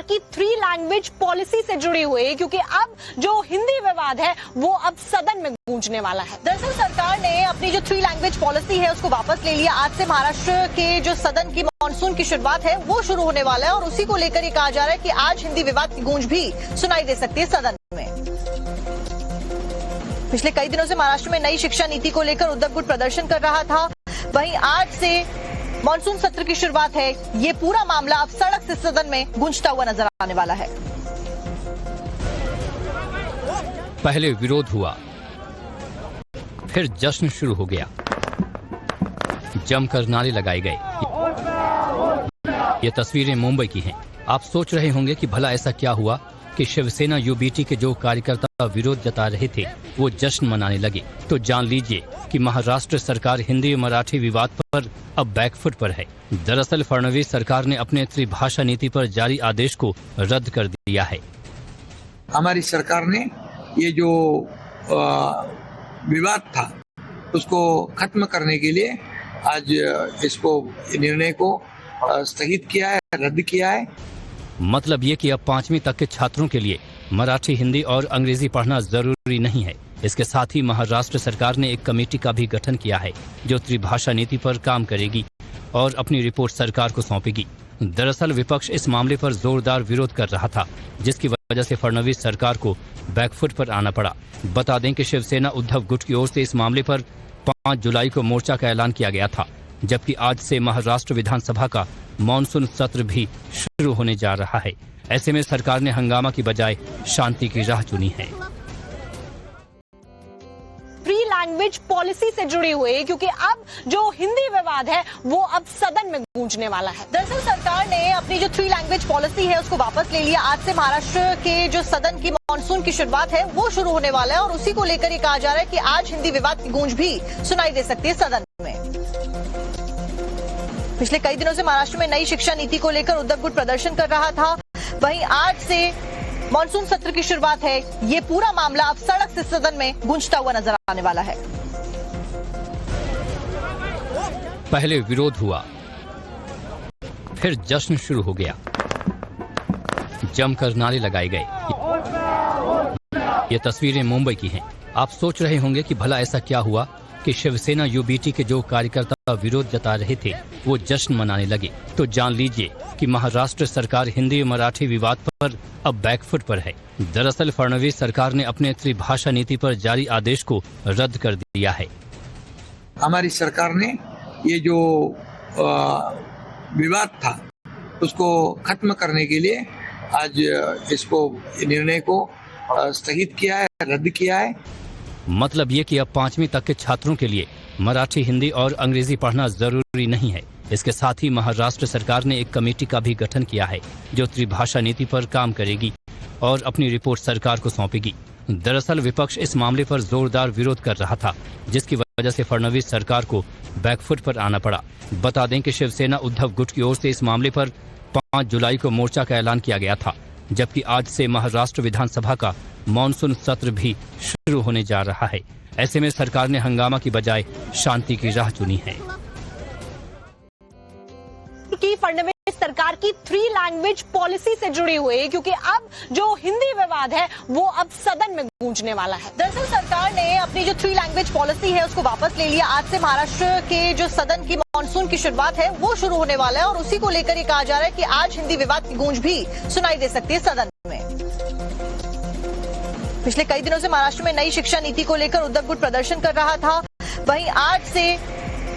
की 3 language policy से जुड़ी हुई है, क्योंकि अब जो हिंदी विवाद है वो अब सदन में गूंजने वाला है। दरअसल सरकार ने अपनी जो 3 लैंग्वेज पॉलिसी है उसको वापस ले लिया। आज से महाराष्ट्र के जो सदन की मॉनसून की शुरुआत है वो शुरू होने वाला है और उसी को लेकर ये कहा जा रहा है कि आज हिंदी विवाद की गूंज भी सुनाई दे सकती है सदन में। पिछले कई दिनों से महाराष्ट्र में नई शिक्षा नीति को लेकर उद्धव गुट प्रदर्शन कर रहा था। वहीं आज से मॉनसून सत्र की शुरुआत है। ये पूरा मामला अब सड़क से सदन में गूंजता हुआ नजर आने वाला है। पहले विरोध हुआ, फिर जश्न शुरू हो गया, जमकर नारे लगाए गए। ये तस्वीरें मुंबई की हैं। आप सोच रहे होंगे कि भला ऐसा क्या हुआ कि शिवसेना यूबीटी के जो कार्यकर्ता विरोध जता रहे थे वो जश्न मनाने लगे। तो जान लीजिए कि महाराष्ट्र सरकार हिंदी मराठी विवाद पर अब बैकफुट पर है। दरअसल फडणवीस सरकार ने अपने त्रिभाषा नीति पर जारी आदेश को रद्द कर दिया है। हमारी सरकार ने ये जो विवाद था उसको खत्म करने के लिए आज इसको निर्णय को स्थगित किया है, रद्द किया है। मतलब ये कि अब 5वीं तक के छात्रों के लिए मराठी, हिंदी और अंग्रेजी पढ़ना जरूरी नहीं है। इसके साथ ही महाराष्ट्र सरकार ने एक कमेटी का भी गठन किया है जो त्रिभाषा नीति पर काम करेगी और अपनी रिपोर्ट सरकार को सौंपेगी। दरअसल विपक्ष इस मामले पर जोरदार विरोध कर रहा था, जिसकी वजह से फडणवीस सरकार को बैकफुट पर आना पड़ा। बता दें कि शिवसेना उद्धव गुट की ओर से इस मामले पर 5 जुलाई को मोर्चा का ऐलान किया गया था, जबकि आज से महाराष्ट्र विधानसभा का मॉनसून सत्र भी शुरू होने जा रहा है। ऐसे में सरकार ने हंगामा की बजाय शांति की राह चुनी है। 3 लैंग्वेज पॉलिसी से जुड़ी हुई है, क्योंकि अब जो हिंदी विवाद है वो अब सदन में गूंजने वाला है। दरअसल सरकार ने अपनी जो 3 लैंग्वेज पॉलिसी है उसको वापस ले लिया। आज से महाराष्ट्र के जो सदन की मॉनसून की शुरुआत है वो शुरू होने वाला है और उसी को लेकर ये कहा जा रहा है कि आज हिंदी विवाद की गूंज भी सुनाई दे सकती है सदन में। पिछले कई दिनों से महाराष्ट्र में नई शिक्षा नीति को लेकर उद्धव गुट प्रदर्शन कर रहा था। वहीं आज से मॉनसून सत्र की शुरुआत है। ये पूरा मामला अब सड़क से सदन में गूंजता हुआ नजर आने वाला है। पहले विरोध हुआ, फिर जश्न शुरू हो गया, जमकर नारे लगाए गए। ये तस्वीरें मुंबई की हैं। आप सोच रहे होंगे कि भला ऐसा क्या हुआ कि शिवसेना यूबीटी के जो कार्यकर्ता विरोध जता रहे थे वो जश्न मनाने लगे। तो जान लीजिए कि महाराष्ट्र सरकार हिंदी मराठी विवाद पर अब बैकफुट पर है। दरअसल फडणवीस सरकार ने अपने त्रिभाषा नीति पर जारी आदेश को रद्द कर दिया है। हमारी सरकार ने ये जो विवाद था उसको खत्म करने के लिए आज इसको निर्णय को स्थगित किया है, रद्द किया है। मतलब ये कि अब 5वीं तक के छात्रों के लिए मराठी, हिंदी और अंग्रेजी पढ़ना जरूरी नहीं है। इसके साथ ही महाराष्ट्र सरकार ने एक कमेटी का भी गठन किया है जो त्रिभाषा नीति पर काम करेगी और अपनी रिपोर्ट सरकार को सौंपेगी। दरअसल विपक्ष इस मामले पर जोरदार विरोध कर रहा था, जिसकी वजह से फडणवीस सरकार को बैकफुट पर आना पड़ा। बता दें कि शिवसेना उद्धव गुट की ओर से इस मामले पर 5 जुलाई को मोर्चा का ऐलान किया गया था, जबकि आज से महाराष्ट्र विधानसभा का मॉनसून सत्र भी शुरू होने जा रहा है। ऐसे में सरकार ने हंगामा की बजाय शांति की राह चुनी है। कि फडणवीस सरकार की 3 लैंग्वेज पॉलिसी से जुड़ी हुई है, क्योंकि अब जो हिंदी विवाद है वो अब सदन में गूंजने वाला है। दरअसल सरकार ने अपनी जो 3 लैंग्वेज पॉलिसी है उसको वापस ले लिया। आज से महाराष्ट्र के जो सदन की मॉनसून की शुरुआत है वो शुरू होने वाला है और उसी को लेकर ये कहा जा रहा है कि आज हिंदी विवाद की गूंज भी सुनाई दे सकती है सदन में। पिछले कई दिनों से महाराष्ट्र में नई शिक्षा नीति को लेकर उद्धव गुट प्रदर्शन कर रहा था। वहीं आज से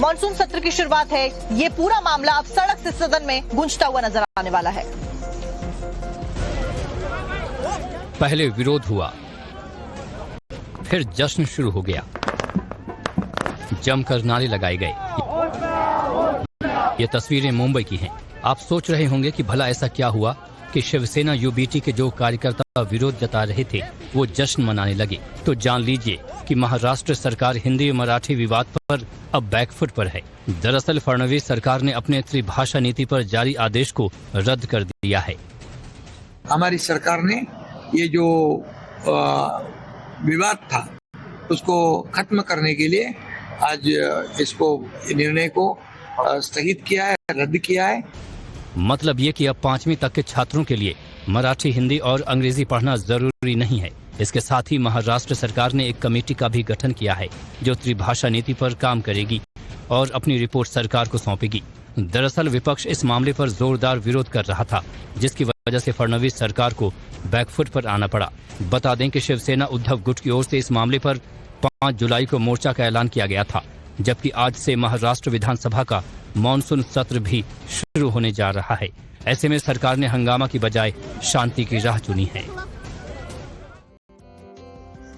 मॉनसून सत्र की शुरुआत है। ये पूरा मामला अब सड़क से सदन में गूंजता हुआ नजर आने वाला है। पहले विरोध हुआ, फिर जश्न शुरू हो गया, जमकर नारे लगाए गए। ये तस्वीरें मुंबई की हैं। आप सोच रहे होंगे कि भला ऐसा क्या हुआ कि शिवसेना यूबीटी के जो कार्यकर्ता विरोध जता रहे थे वो जश्न मनाने लगे। तो जान लीजिए कि महाराष्ट्र सरकार हिंदी मराठी विवाद पर अब बैकफुट पर है। दरअसल फडणवीस सरकार ने अपने त्रिभाषा नीति पर जारी आदेश को रद्द कर दिया है। हमारी सरकार ने ये जो विवाद था उसको खत्म करने के लिए आज इसको निर्णय को स्थगित किया है, रद्द किया है। मतलब ये कि अब 5वीं तक के छात्रों के लिए मराठी, हिंदी और अंग्रेजी पढ़ना जरूरी नहीं है। इसके साथ ही महाराष्ट्र सरकार ने एक कमेटी का भी गठन किया है जो त्रिभाषा नीति पर काम करेगी और अपनी रिपोर्ट सरकार को सौंपेगी। दरअसल विपक्ष इस मामले पर जोरदार विरोध कर रहा था, जिसकी वजह से फडणवीस सरकार को बैकफुट पर आना पड़ा। बता दें कि शिवसेना उद्धव गुट की ओर से इस मामले पर 5 जुलाई को मोर्चा का ऐलान किया गया था, जबकि आज से महाराष्ट्र विधानसभा का मॉनसून सत्र भी शुरू होने जा रहा है। ऐसे में सरकार ने हंगामा की बजाय शांति की राह चुनी है।